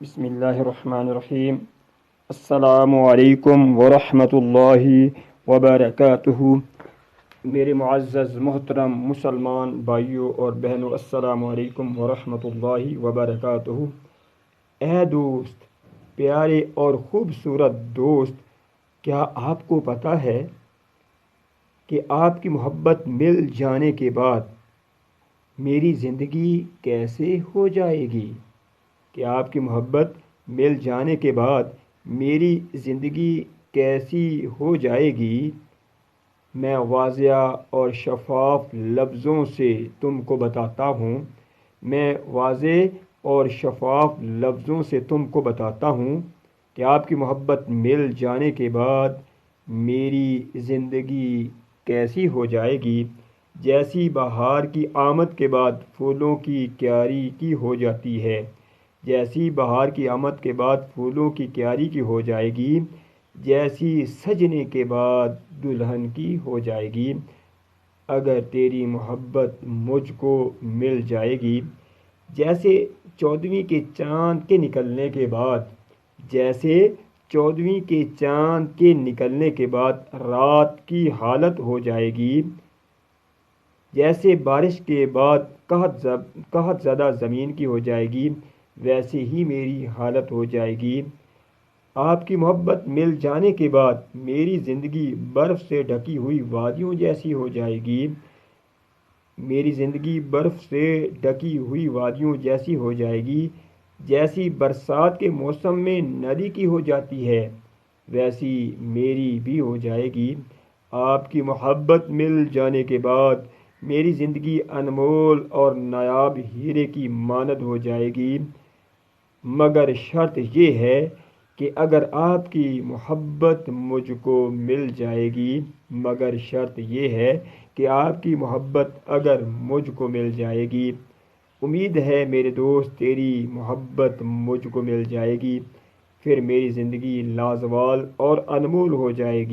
بسم اللہ الرحمن الرحیم۔ السلام علیکم ورحمۃ اللہ وبرکاتہ۔ میرے معزز محترم مسلمان بھائیوں اور بہنوں، السلام علیکم ورحمۃ اللہ وبرکاتہ۔ اے دوست، پیارے اور خوبصورت دوست، کیا آپ کو پتہ ہے کہ آپ کی محبت مل جانے کے بعد میری زندگی کیسے ہو جائے گی؟ کہ آپ کی محبت مل جانے کے بعد میری زندگی کیسی ہو جائے گی؟ میں واضح اور شفاف لفظوں سے تم کو بتاتا ہوں میں واضح اور شفاف لفظوں سے تم کو بتاتا ہوں کہ آپ کی محبت مل جانے کے بعد میری زندگی کیسی ہو جائے گی۔ جیسی بہار کی آمد کے بعد پھولوں کی کیاری کی ہو جاتی ہے، جیسی بہار کی آمد کے بعد پھولوں کی کیاری کی ہو جائے گی، جیسی سجنے کے بعد دلہن کی ہو جائے گی، اگر تیری محبت مجھ کو مل جائے گی۔ جیسے 14ویں کے چاند کے نکلنے کے بعد جیسے 14ویں کے چاند کے نکلنے کے بعد رات کی حالت ہو جائے گی، جیسے بارش کے بعد قحط زدہ زمین کی ہو جائے گی، ویسے ہی میری حالت ہو جائے گی۔ آپ کی محبت مل جانے کے بعد میری زندگی برف سے ڈھکی ہوئی وادیوں جیسی ہو جائے گی، میری زندگی برف سے ڈھکی ہوئی وادیوں جیسی ہو جائے گی۔ جیسی برسات کے موسم میں ندی کی ہو جاتی ہے، ویسی میری بھی ہو جائے گی۔ آپ کی محبت مل جانے کے بعد میری زندگی انمول اور نایاب ہیرے کی مانند ہو جائے گی، مگر شرط یہ ہے کہ اگر آپ کی محبت مجھ کو مل جائے گی مگر شرط یہ ہے کہ آپ کی محبت اگر مجھ کو مل جائے گی۔ امید ہے میرے دوست تیری محبت مجھ کو مل جائے گی، پھر میری زندگی لازوال اور انمول ہو جائے گی۔